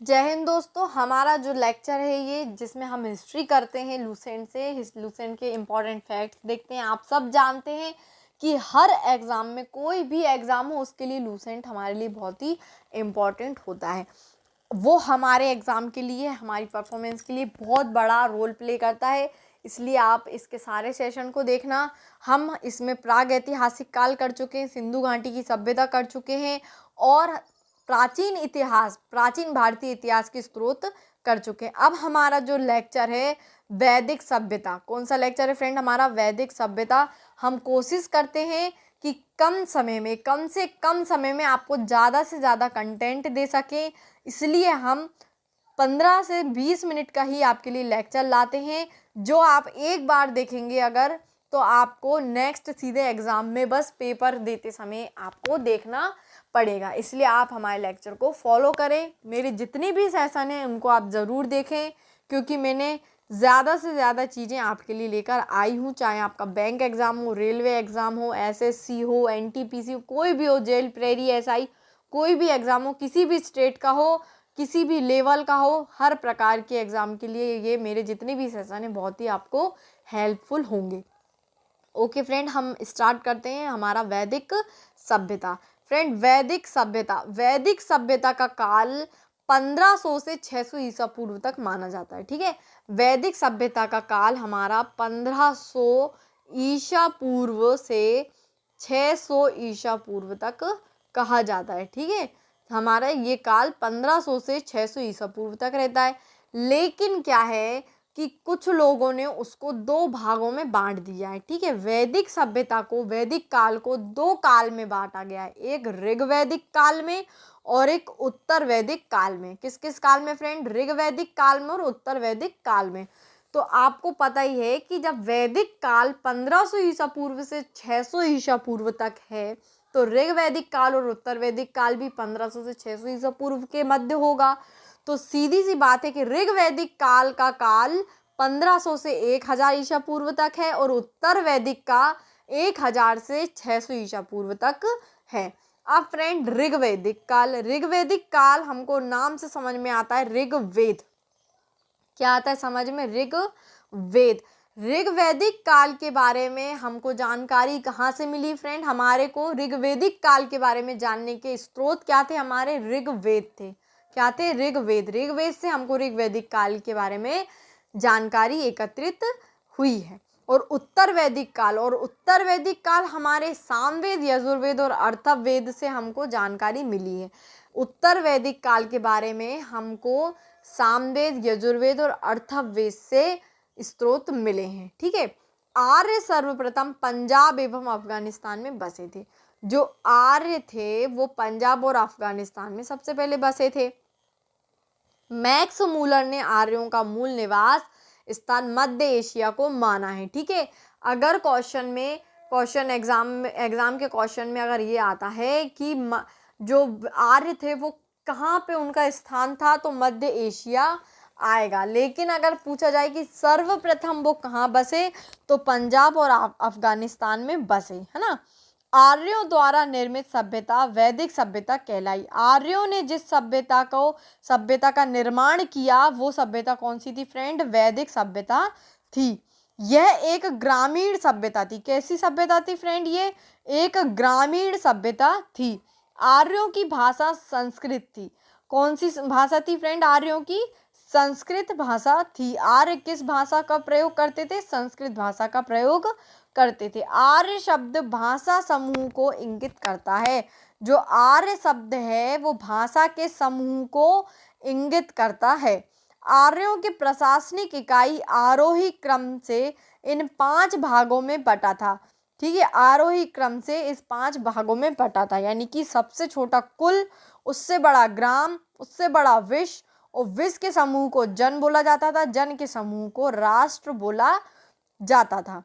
जय हिंद दोस्तों। हमारा जो लेक्चर है ये जिसमें हम हिस्ट्री करते हैं लूसेंट से, लूसेंट के इम्पॉर्टेंट फैक्ट्स देखते हैं। आप सब जानते हैं कि हर एग्ज़ाम में, कोई भी एग्ज़ाम हो उसके लिए लूसेंट हमारे लिए बहुत ही इम्पॉर्टेंट होता है। वो हमारे एग्ज़ाम के लिए, हमारी परफॉर्मेंस के लिए बहुत बड़ा रोल प्ले करता है। इसलिए आप इसके सारे सेशन को देखना। हम इसमें प्राग ऐतिहासिक काल कर चुके हैं, सिंधु घाटी की सभ्यता कर चुके हैं और प्राचीन इतिहास, प्राचीन भारतीय इतिहास के स्रोत कर चुके हैं। अब हमारा जो लेक्चर है वैदिक सभ्यता, कौन सा लेक्चर है फ्रेंड? हमारा वैदिक सभ्यता। हम कोशिश करते हैं कि कम समय में, कम से कम समय में आपको ज़्यादा से ज़्यादा कंटेंट दे सकें। इसलिए हम 15 से 20 मिनट का ही आपके लिए लेक्चर लाते हैं, जो आप एक बार देखेंगे अगर, तो आपको नेक्स्ट सीधे एग्ज़ाम में बस पेपर देते समय आपको देखना पड़ेगा। इसलिए आप हमारे लेक्चर को फॉलो करें। मेरे जितनी भी सेशन हैं उनको आप ज़रूर देखें, क्योंकि मैंने ज़्यादा से ज़्यादा चीज़ें आपके लिए लेकर आई हूँ। चाहे आपका बैंक एग्ज़ाम हो, रेलवे एग्ज़ाम हो, एसएससी हो, एनटीपीसी हो, कोई भी हो, जेल प्रेरी एसआई, कोई भी एग्ज़ाम हो, किसी भी स्टेट का हो, किसी भी लेवल का हो, हर प्रकार के एग्ज़ाम के लिए ये मेरे जितने भी सेशन हैं बहुत ही आपको हेल्पफुल होंगे। ओके फ्रेंड, हम स्टार्ट करते हैं हमारा वैदिक सभ्यता। फ्रेंड, वैदिक सभ्यता का काल 1500 से 600 ईसा पूर्व तक माना जाता है। ठीक है, वैदिक सभ्यता का काल हमारा 1500 ईसा पूर्व से 600 ईसा पूर्व तक कहा जाता है। ठीक है, हमारा ये काल 1500 से 600 ईसा पूर्व तक रहता है। लेकिन क्या है कि कुछ लोगों ने उसको दो भागों में बांट दिया है। ठीक है, वैदिक सभ्यता को, वैदिक काल को दो काल में बांटा गया है, एक ऋग्वैदिक काल में और एक उत्तर वैदिक काल में। किस किस काल में फ्रेंड? ऋग्वैदिक काल में और उत्तर वैदिक काल में। तो आपको पता ही है कि जब वैदिक काल 1500 ईसा पूर्व से 600 ईसा पूर्व तक है, तो ऋग्वैदिक काल और उत्तर वैदिक काल भी 1500 से 600 ईसा पूर्व के मध्य होगा। तो सीधी सी बात है कि ऋग्वैदिक काल का काल 1500 से 1000 ईसा पूर्व तक है और उत्तर वैदिक का 1000 से 600 ईसा पूर्व तक है। अब फ्रेंड, ऋग्वैदिक काल हमको नाम से समझ में आता है ऋग्वेद। क्या आता है समझ में? ऋग्वेद। ऋग्वैदिक काल के बारे में हमको जानकारी कहाँ से मिली फ्रेंड? हमारे को ऋग्वैदिक काल के बारे में जानने के स्रोत क्या थे? हमारे ऋग्वेद थे। क्या थे? ऋग्वेद। ऋग्वेद से हमको ऋग्वैदिक काल के बारे में जानकारी एकत्रित हुई है। और उत्तर वैदिक काल हमारे सामवेद, यजुर्वेद और अथर्ववेद से हमको जानकारी मिली है। उत्तर वैदिक काल के बारे में हमको सामवेद, यजुर्वेद और अथर्ववेद से स्रोत मिले हैं। ठीक है, आर्य सर्वप्रथम पंजाब एवं अफगानिस्तान में बसे थे। जो आर्य थे वो पंजाब और अफगानिस्तान में सबसे पहले बसे थे। मैक्स मूलर ने आर्यों का मूल निवास स्थान मध्य एशिया को माना है। ठीक है, अगर एग्जाम के क्वेश्चन में अगर ये आता है कि जो आर्य थे वो कहाँ पे उनका स्थान था, तो मध्य एशिया आएगा। लेकिन अगर पूछा जाए कि सर्वप्रथम वो कहाँ बसे, तो पंजाब और अफगानिस्तान में बसे, है ना। आर्यों द्वारा निर्मित सभ्यता वैदिक सभ्यता कहलाई। आर्यों ने जिस सभ्यता का निर्माण किया, वो सभ्यता कौन सी थी फ्रेंड? वैदिक सभ्यता थी। यह एक ग्रामीण सभ्यता थी। कैसी सभ्यता थी फ्रेंड? ये एक ग्रामीण सभ्यता थी। आर्यों की भाषा संस्कृत थी। कौन सी भाषा थी फ्रेंड? आर्यों की संस्कृत भाषा थी। आर्य किस भाषा का प्रयोग करते थे? संस्कृत भाषा का प्रयोग करते थे। आर्य शब्द भाषा समूह को इंगित करता है। जो आर्य शब्द है वो भाषा के समूह को इंगित करता है। आर्यों की प्रशासनिक इकाई आरोही क्रम से इन 5 भागों में बटा था। ठीक है, आरोही क्रम से इस 5 भागों में बटा था, यानी कि सबसे छोटा कुल, उससे बड़ा ग्राम, उससे बड़ा विश्व, और विश्व के समूह को जन बोला जाता था, जन के समूह को राष्ट्र बोला जाता था।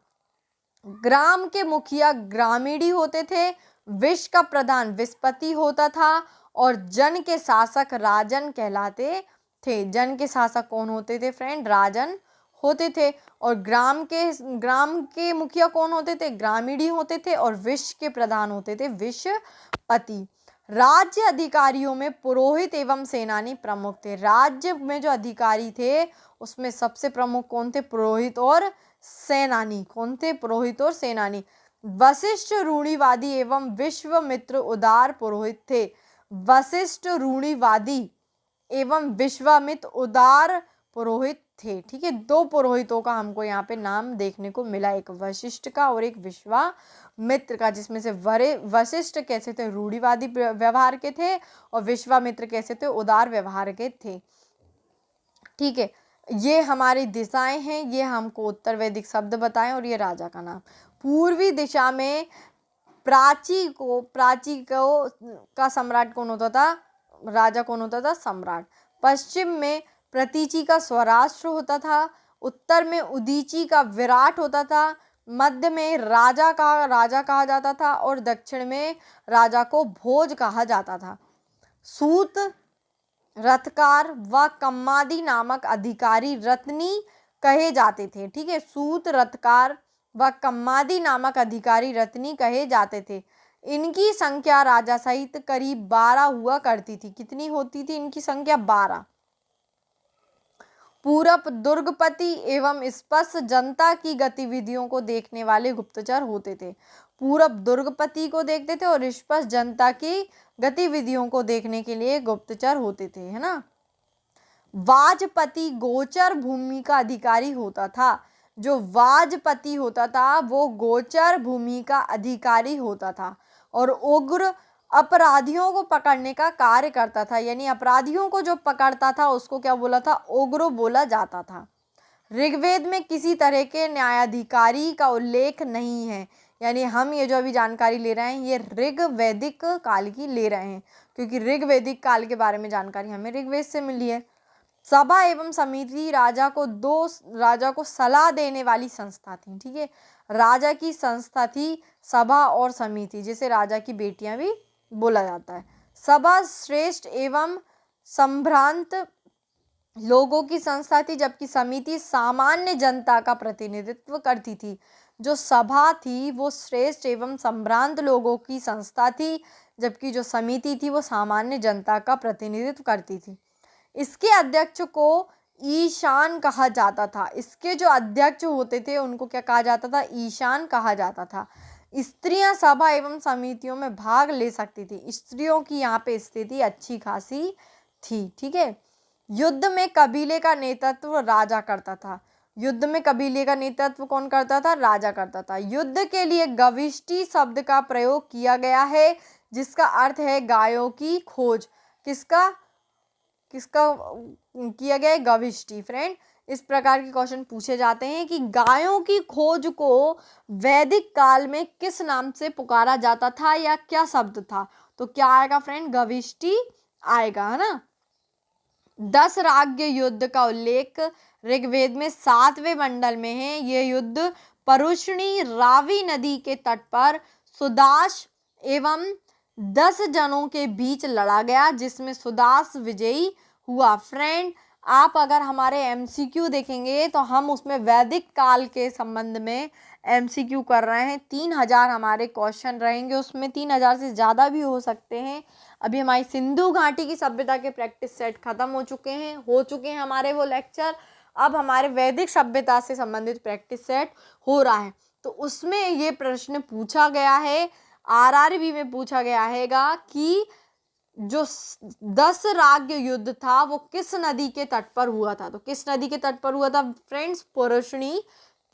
ग्राम के मुखिया ग्रामीणी होते थे, विश्व का प्रधान विस्पति होता था और जन के शासक राजन कहलाते थे। जन के शासक कौन होते थे फ्रेंड? राजन होते थे। और ग्राम के मुखिया कौन होते थे? ग्रामीणी होते थे। और विश्व के प्रधान होते थे विश्वपति। राज्य अधिकारियों में पुरोहित एवं सेनानी प्रमुख थे। राज्य में जो अधिकारी थे उसमें सबसे प्रमुख कौन थे? पुरोहित और सेनानी। कौन थे? पुरोहित और सेनानी। वशिष्ठ रूढ़िवादी एवं विश्वामित्र उदार पुरोहित थे। वशिष्ठ रूढ़िवादी एवं विश्वामित्र उदार पुरोहित थे। ठीक है, दो पुरोहितों का हमको यहाँ पे नाम देखने को मिला, एक वशिष्ठ का और एक विश्वामित्र का, जिसमें से वशिष्ठ कैसे थे? रूढ़िवादी व्यवहार के थे और विश्वामित्र कैसे थे? उदार व्यवहार के थे। ठीक है, ये हमारी दिशाएं हैं, ये हमको उत्तर वैदिक शब्द बताएं और ये राजा का नाम। पूर्वी दिशा में प्राची को का सम्राट कौन होता था? राजा कौन होता था? सम्राट। पश्चिम में प्रतीची का स्वराष्ट्र होता था। उत्तर में उदीची का विराट होता था। मध्य में राजा कहा जाता था और दक्षिण में राजा को भोज कहा जाता था। सूत, रथकार व कम्मादी नामक अधिकारी रत्नी कहे जाते थे। ठीक है, सूत, रथकार व कम्मादी नामक अधिकारी रत्नी कहे जाते थे। इनकी संख्या राजा सहित करीब 12 हुआ करती थी। कितनी होती थी इनकी संख्या? 12। पूरब दुर्गपति एवं स्पष्ट जनता की गतिविधियों को देखने वाले गुप्तचर होते थे। पूरब दुर्गपति को देखते थे और स्पष्ट जनता की गतिविधियों को देखने के लिए गुप्तचर होते थे, है ना। वाजपति गोचर भूमि का अधिकारी होता था। जो वाजपति होता था वो गोचर भूमि का अधिकारी होता था और उग्र अपराधियों को पकड़ने का कार्य करता था। यानी अपराधियों को जो पकड़ता था उसको क्या बोला था? उग्र बोला जाता था। ऋग्वेद में किसी तरह के न्यायाधिकारी का उल्लेख नहीं है। यानी हम ये जो अभी जानकारी ले रहे हैं ये ऋग्वैदिक काल की ले रहे हैं, क्योंकि ऋग्वैदिक काल के बारे में जानकारी हमें ऋग्वेद से मिली है। सभा एवं समिति राजा को सलाह देने वाली संस्था थी। ठीक है, राजा की संस्था थी सभा और समिति, जिसे राजा की बेटियां भी बोला जाता है। सभा श्रेष्ठ एवं संभ्रांत लोगों की संस्था थी, जबकि समिति सामान्य जनता का प्रतिनिधित्व करती थी। जो सभा थी वो श्रेष्ठ एवं संभ्रांत लोगों की संस्था थी, जबकि जो समिति थी वो सामान्य जनता का प्रतिनिधित्व करती थी। इसके अध्यक्ष को ईशान कहा जाता था। इसके जो अध्यक्ष होते थे उनको क्या कहा जाता था? ईशान कहा जाता था। स्त्रियां सभा एवं समितियों में भाग ले सकती थी। स्त्रियों की यहाँ पे स्थिति अच्छी खासी थी। ठीक है, युद्ध में कबीले का नेतृत्व राजा करता था। युद्ध में कबीले का नेतृत्व कौन करता था? राजा करता था। युद्ध के लिए गविष्टि शब्द का प्रयोग किया गया है, जिसका अर्थ है गायों की खोज। किसका किया गया है? गविष्टि। फ्रेंड, इस प्रकार के क्वेश्चन पूछे जाते हैं कि गायों की खोज को वैदिक काल में किस नाम से पुकारा जाता था या क्या शब्द था? तो क्या आएगा फ्रेंड? गविष्टि आएगा, है ना। 10 राज्य युद्ध का उल्लेख ऋग्वेद में 7वें मंडल में है। ये युद्ध परुष्णी रावी नदी के तट पर सुदास एवं 10 जनों के बीच लड़ा गया, जिसमें सुदास विजयी हुआ। फ्रेंड, आप अगर हमारे MCQ देखेंगे तो हम उसमें वैदिक काल के संबंध में MCQ कर रहे हैं। 3000 हमारे क्वेश्चन रहेंगे, उसमें 3000 से ज़्यादा भी हो सकते हैं। अभी हमारी सिंधु घाटी की सभ्यता के प्रैक्टिस सेट खत्म हो चुके हैं हमारे वो लेक्चर। अब हमारे वैदिक सभ्यता से संबंधित प्रैक्टिस सेट हो रहा है, तो उसमें ये प्रश्न पूछा गया है, RRB में पूछा गया है कि जो 10 राज्य युद्ध था वो किस नदी के तट पर हुआ था? तो किस नदी के तट पर हुआ था फ्रेंड्स? परुष्णी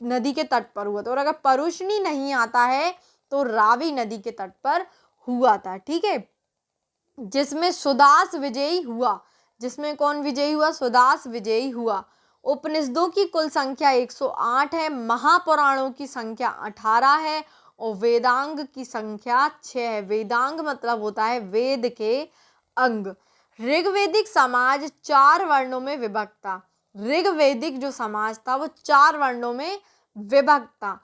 नदी के तट पर हुआ था। और अगर परुष्णी नहीं आता है तो रावी नदी के तट पर हुआ था। ठीक है, जिसमें सुदास विजयी हुआ। जिसमें कौन विजयी हुआ? सुदास विजयी हुआ। उपनिषदों की कुल संख्या 108 है। महापुराणों की संख्या 18 है और वेदांग की संख्या 6 है। वेदांग मतलब होता है वेद के अंग। ऋग्वैदिक समाज 4 वर्णों में विभक्त था। ऋग्वैदिक जो समाज था वो 4 वर्णों में विभक्त था।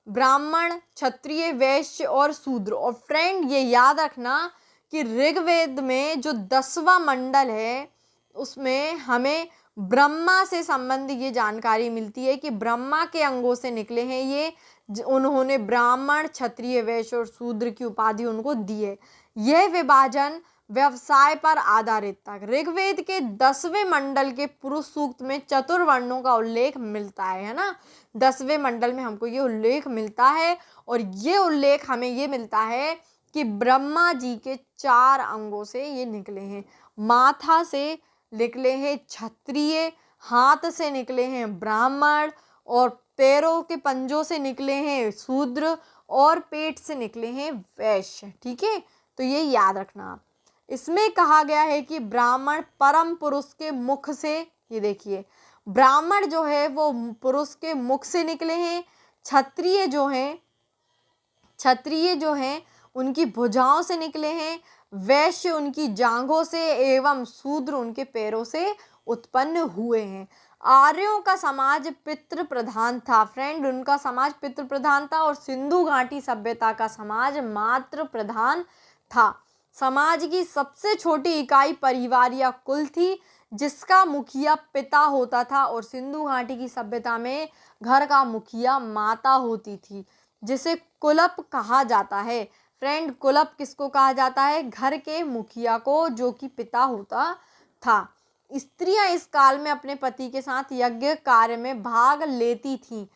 ब्राह्मण, क्षत्रिय, वैश्य और शूद्र। और फ्रेंड ये याद रखना कि ऋग्वेद में जो 10वां मंडल है उसमें हमें ब्रह्मा से संबंधित ये जानकारी मिलती है कि ब्रह्मा के अंगों से निकले हैं ये। उन्होंने ब्राह्मण, क्षत्रिय, वैश्य और शूद्र की उपाधि उनको दी है। यह विभाजन व्यवसाय पर आधारित था। ऋग्वेद के 10वें मंडल के पुरुष सूक्त में चतुर्वर्णों का उल्लेख मिलता है ना। 10वें मंडल में हमको ये उल्लेख मिलता है, और ये उल्लेख हमें ये मिलता है कि ब्रह्मा जी के 4 अंगों से ये निकले हैं। माथा से निकले हैं क्षत्रिय, हाथ से निकले हैं ब्राह्मण, और पैरों के पंजों से निकले हैं शूद्र, और पेट से निकले हैं वैश्य। ठीक है, तो ये याद रखना आप। इसमें कहा गया है कि ब्राह्मण परम पुरुष के मुख से, ये देखिए ब्राह्मण जो है वो पुरुष के मुख से निकले हैं, क्षत्रिय जो हैं उनकी भुजाओं से निकले हैं, वैश्य उनकी जांघों से, एवं शूद्र उनके पैरों से उत्पन्न हुए हैं। आर्यों का समाज पितृ प्रधान था फ्रेंड, उनका समाज पितृ प्रधान था, और सिंधु घाटी सभ्यता का समाज मातृ प्रधान था। समाज की सबसे छोटी इकाई परिवार या कुल थी, जिसका मुखिया पिता होता था, और सिंधु घाटी की सभ्यता में घर का मुखिया माता होती थी, जिसे कुलप कहा जाता है। फ्रेंड, कुलप किसको कहा जाता है? घर के मुखिया को, जो कि पिता होता था। स्त्रियां इस काल में अपने पति के साथ यज्ञ कार्य में भाग लेती थीं।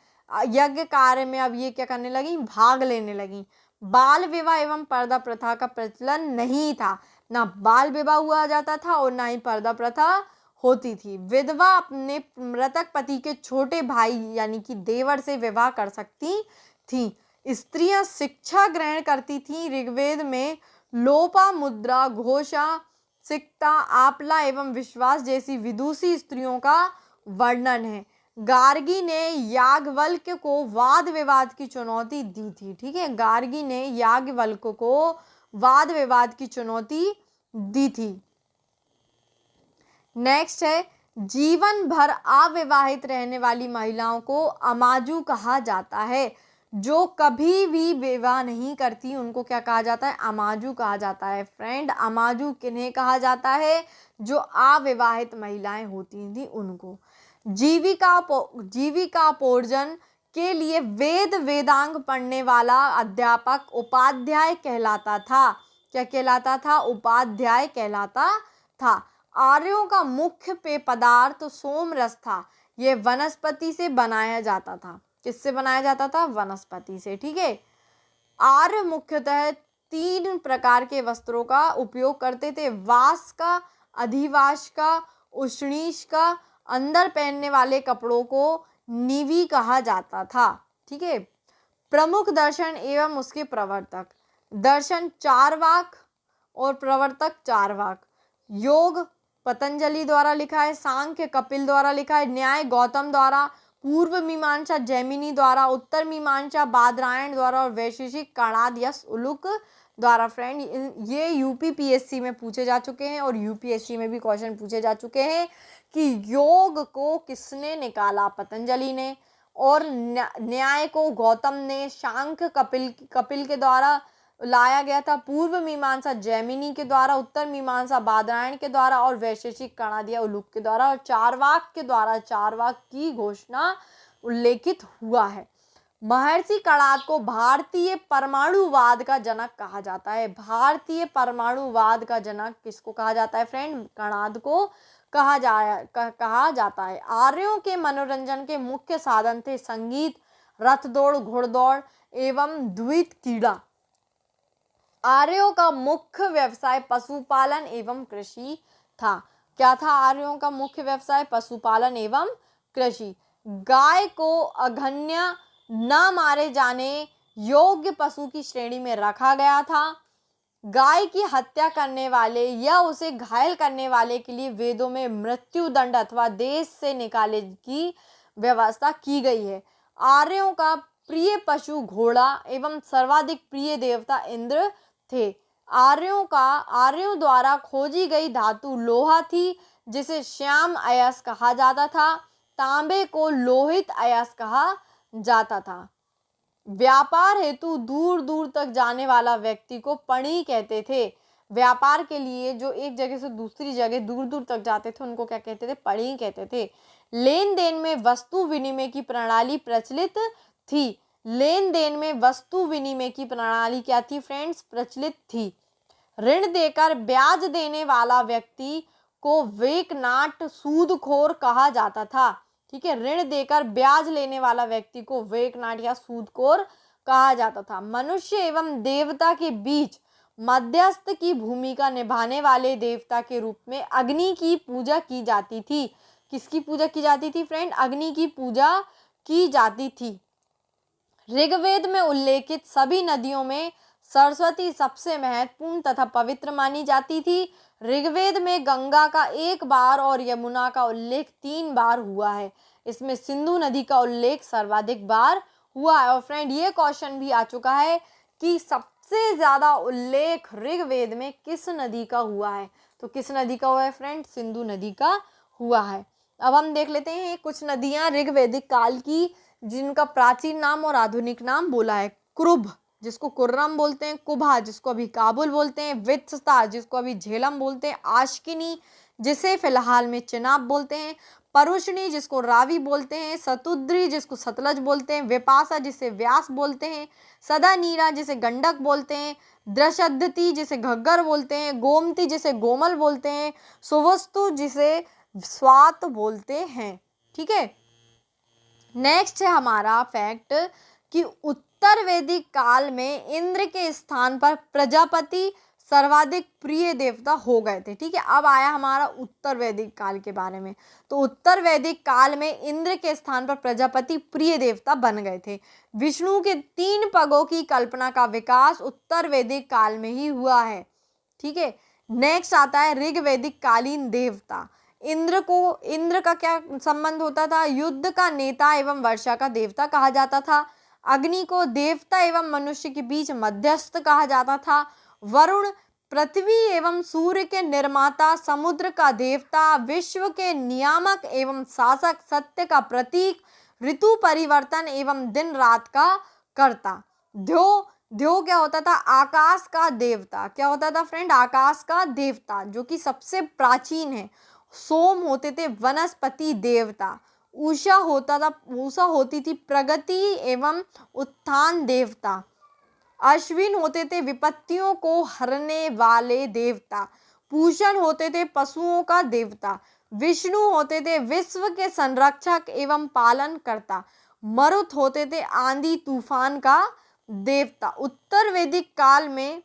यज्ञ कार्य में अब ये क्या करने लगी? भाग लेने लगी। बाल विवाह एवं पर्दा प्रथा का प्रचलन नहीं था, ना बाल विवाह हुआ जाता था और ना ही पर्दा प्रथा होती थी। विधवा अपने मृतक पति के छोटे भाई यानी कि देवर से विवाह कर सकती थी। स्त्रियां शिक्षा ग्रहण करती थीं। ऋग्वेद में लोपा मुद्रा, घोषा, सिक्ता, आपला एवं विश्वास जैसी विदुषी स्त्रियों का वर्णन है। गार्गी ने याज्ञवल्क्य को वाद विवाद की चुनौती दी थी। ठीक है, गार्गी ने याज्ञवल्क्य को वाद विवाद की चुनौती दी थी। नेक्स्ट है, जीवन भर अविवाहित रहने वाली महिलाओं को अमाजू कहा जाता है। जो कभी भी विवाह नहीं करती उनको क्या कहा जाता है? अमाजू कहा जाता है। फ्रेंड, अमाजू किन्हें कहा जाता है? जो अविवाहित महिलाएं होती थी उनको। जीविकापोर्जन के लिए वेद वेदांग पढ़ने वाला अध्यापक उपाध्याय कहलाता था। क्या कहलाता था? उपाध्याय कहलाता था। आर्यों का मुख्य पेय पदार्थ सोम रस था। यह वनस्पति से बनाया जाता था। किससे बनाया जाता था? वनस्पति से। ठीक है, आर्य मुख्यतः 3 प्रकार के वस्त्रों का उपयोग करते थे। वास का, अधिवास का, उष्णीष का। अंदर पहनने वाले कपड़ों को निवि कहा जाता था। ठीक है, प्रमुख दर्शन एवं उसके प्रवर्तक। दर्शन चारवाक और प्रवर्तक चारवाक। योग पतंजलि द्वारा लिखा है, सांख्य कपिल द्वारा लिखा है, न्याय गौतम द्वारा, पूर्व मीमांसा जैमिनी द्वारा, उत्तर मीमांसा बादरायण द्वारा, और वैशेषिक कणाद यस उलुक द्वारा। फ्रेंड, ये यूपीपीएससी में पूछे जा चुके हैं और यूपीएससी में भी क्वेश्चन पूछे जा चुके हैं कि योग को किसने निकाला? पतंजलि ने, और न्याय को गौतम ने, सांख्य कपिल के द्वारा लाया गया था, पूर्व मीमांसा जैमिनी के द्वारा, उत्तर मीमांसा बादरायण के द्वारा, और वैशेषिक कणादिया उलूक के द्वारा, और चारवाक के द्वारा चारवाक की घोषणा उल्लेखित हुआ है। महर्षि कणाद को भारतीय परमाणुवाद का जनक कहा जाता है। भारतीय परमाणुवाद का जनक किसको कहा जाता है? फ्रेंड, कणाद को कहा जाता है। आर्यों के मनोरंजन के मुख्य साधन थे संगीत, रथ दौड़, घुड़दौड़ एवं द्वैत क्रीड़ा। आर्यों का मुख्य व्यवसाय पशुपालन एवं कृषि था। क्या था आर्यों का मुख्य व्यवसाय? पशुपालन एवं कृषि। गाय को अघन्य न मारे जाने योग्य पशु की श्रेणी में रखा गया था। गाय की हत्या करने वाले या उसे घायल करने वाले के लिए वेदों में मृत्यु दंड अथवा देश से निकाले की व्यवस्था की गई है। आर्यों का प्रिय पशु घोड़ा एवं सर्वाधिक प्रिय देवता इंद्र थे। आर्यों द्वारा खोजी गई धातु लोहा थी, जिसे श्याम अयस्क कहा जाता था। तांबे को लोहित अयस्क कहा जाता था। व्यापार हेतु दूर दूर तक जाने वाला व्यक्ति को पणी कहते थे। व्यापार के लिए जो एक जगह से दूसरी जगह दूर दूर तक जाते थे उनको क्या कहते थे? पणी कहते थे। लेन देन में वस्तु विनिमय की प्रणाली प्रचलित थी। लेन देन में वस्तु विनिमय की प्रणाली क्या थी फ्रेंड्स? प्रचलित थी। ऋण देकर ब्याज देने वाला व्यक्ति को वेकनाट सूदखोर कहा जाता था। ठीक है, ऋण देकर ब्याज लेने वाला व्यक्ति को वेकनाट या सूदखोर कहा जाता था। मनुष्य एवं देवता के बीच मध्यस्थ की भूमिका निभाने वाले देवता के रूप में अग्नि की पूजा की जाती थी। किसकी पूजा की जाती थी फ्रेंड? अग्नि की पूजा की जाती थी। ऋग्वेद में उल्लेखित सभी नदियों में सरस्वती सबसे महत्वपूर्ण तथा पवित्र मानी जाती थी। ऋग्वेद में गंगा का 1 बार और यमुना का उल्लेख 3 बार हुआ है। इसमें सिंधु नदी का उल्लेख सर्वाधिक बार हुआ है। और फ्रेंड ये क्वेश्चन भी आ चुका है कि सबसे ज्यादा उल्लेख ऋग्वेद में किस नदी का हुआ है? तो किस नदी का हुआ है फ्रेंड? सिंधु नदी का हुआ है। अब हम देख लेते हैं कुछ नदियां ऋग्वैदिक काल की जिनका प्राचीन नाम और आधुनिक नाम बोला है। क्रुभ जिसको कुर्रम बोलते हैं, कुभा जिसको अभी काबुल बोलते हैं, वित्सता जिसको अभी झेलम बोलते हैं, आश्किनी जिसे फिलहाल में चिनाब बोलते हैं, परुषणी जिसको रावी बोलते हैं, सतुद्री जिसको सतलज बोलते हैं, विपासा जिसे व्यास बोलते हैं, सदा नीरा जिसे गंडक बोलते हैं, द्रशद्दती जिसे घग्गर बोलते हैं, गोमती जिसे गोमल बोलते हैं, सुवस्तु जिसे स्वात बोलते हैं। ठीक है, नेक्स्ट है हमारा फैक्ट कि उत्तर वैदिक काल में इंद्र के स्थान पर प्रजापति सर्वाधिक प्रिय देवता हो गए थे। ठीक है, अब आया हमारा उत्तर वैदिक काल के बारे में। तो उत्तर वैदिक काल में इंद्र के स्थान पर प्रजापति प्रिय देवता बन गए थे। विष्णु के 3 पगों की कल्पना का विकास उत्तर वैदिक काल में ही हुआ है। ठीक है, नेक्स्ट आता है ऋग्वैदिक कालीन देवता। इंद्र का क्या संबंध होता था? युद्ध का नेता एवं वर्षा का देवता कहा जाता था। अग्नि को देवता एवं मनुष्य के बीच मध्यस्थ कहा जाता था। वरुण पृथ्वी एवं सूर्य के निर्माता, समुद्र का देवता, विश्व के नियामक एवं शासक, सत्य का प्रतीक, ऋतु परिवर्तन एवं दिन रात का कर्ता। ध्यो क्या होता था? आकाश का देवता। क्या होता था फ्रेंड? आकाश का देवता जो कि सबसे प्राचीन है। सोम होते थे वनस्पति देवता। उषा होती थी प्रगति एवं उत्थान देवता। अश्विन होते थे विपत्तियों को हरने वाले देवता। पूषण होते थे पशुओं का देवता। विष्णु होते थे विश्व के संरक्षक एवं पालन करता। मरुत होते थे आंधी तूफान का देवता। उत्तर वैदिक काल में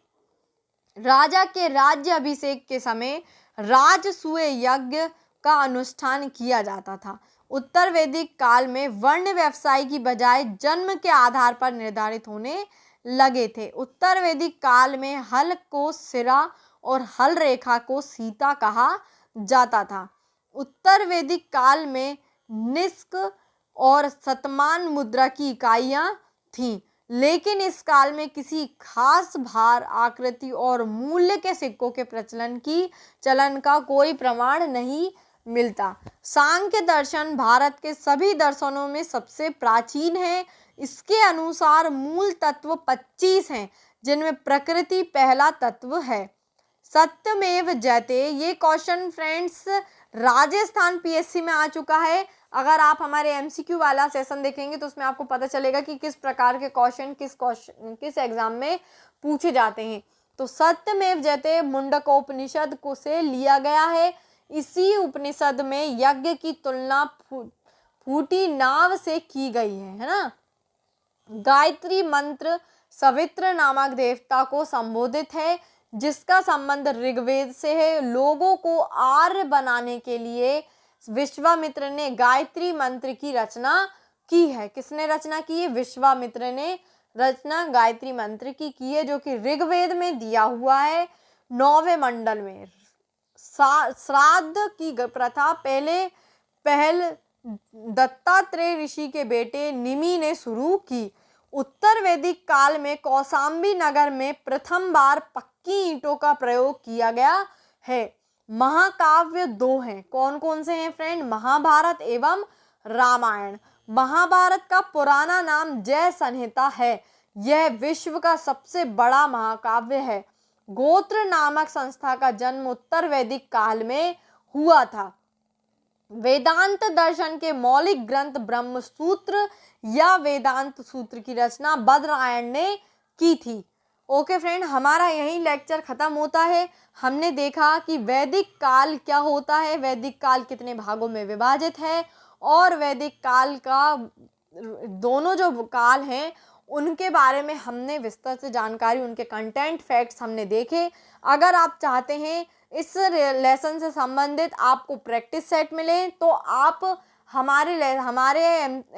राजा के राज्य अभिषेक के समय राजसूय यज्ञ का अनुष्ठान किया जाता था। उत्तर वैदिक काल में वर्ण व्यवसाय की बजाय जन्म के आधार पर निर्धारित होने लगे थे। उत्तर वैदिक काल में हल को सिरा और हल रेखा को सीता कहा जाता था। उत्तर वैदिक काल में निष्क और शतमान मुद्रा की इकाइयां थीं, लेकिन इस काल में किसी खास भार, आकृति और मूल्य के सिक्कों के चलन का कोई प्रमाण नहीं मिलता। सांख्य दर्शन भारत के सभी दर्शनों में सबसे प्राचीन है। इसके अनुसार मूल तत्व 25 हैं, जिनमें प्रकृति पहला तत्व है। सत्यमेव जयते ये क्वेश्चन फ्रेंड्स राजस्थान पीएससी में आ चुका है। अगर आप हमारे एमसीक्यू वाला सेशन देखेंगे तो उसमें आपको पता चलेगा कि किस प्रकार के क्वेश्चन किस एग्जाम में पूछे जाते हैं। तो सत्यमेव जयते मुंडकोपनिषद को से लिया गया है। इसी उपनिषद में यज्ञ की तुलना फूटी नाव से की गई है ना। गायत्री मंत्र सवित्र नामक देवता को संबोधित है, जिसका संबंध ऋग्वेद से है। लोगों को आर्य बनाने के लिए विश्वामित्र ने गायत्री मंत्र की रचना की है। किसने रचना की है? विश्वामित्र ने रचना गायत्री मंत्र की है, जो कि ऋग्वेद में दिया हुआ है। 9वें मंडल में श्राद्ध की प्रथा पहल दत्तात्रेय ऋषि के बेटे निमि ने शुरू की। उत्तर वैदिक काल में कौशाम्बी नगर में प्रथम बार पक्की ईंटों का प्रयोग किया गया है। महाकाव्य 2 हैं। कौन कौन से हैं फ्रेंड? महाभारत एवं रामायण। महाभारत का पुराना नाम जय संहिता है। यह विश्व का सबसे बड़ा महाकाव्य है। गोत्र नामक संस्था का जन्म उत्तर वैदिक काल में हुआ था। वेदांत दर्शन के मौलिक ग्रंथ ब्रह्म सूत्र या वेदांत सूत्र की रचना बदरायण ने की थी। ओके फ्रेंड, हमारा यही लेक्चर ख़त्म होता है। हमने देखा कि वैदिक काल क्या होता है, वैदिक काल कितने भागों में विभाजित है, और वैदिक काल का दोनों जो काल हैं उनके बारे में हमने विस्तार से जानकारी, उनके कंटेंट फैक्ट्स हमने देखे। अगर आप चाहते हैं इस लेसन से संबंधित आपको प्रैक्टिस सेट मिले तो आप हमारे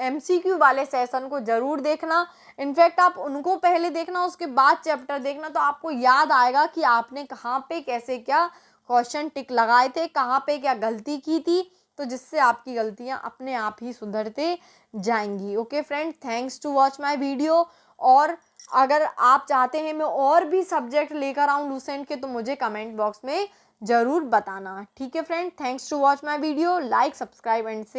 MCQ वाले सेशन को ज़रूर देखना। इनफैक्ट आप उनको पहले देखना, उसके बाद चैप्टर देखना, तो आपको याद आएगा कि आपने कहाँ पे कैसे क्या क्वेश्चन टिक लगाए थे, कहाँ पे क्या गलती की थी, तो जिससे आपकी गलतियाँ अपने आप ही सुधरते जाएंगी। Okay friend, thanks to watch my video. और अगर आप चाहते हैं मैं और भी सब्जेक्ट लेकर आऊँ लूसेंट के, तो मुझे कमेंट बॉक्स में ज़रूर बताना। ठीक है friend, thanks to watch my video, like, subscribe and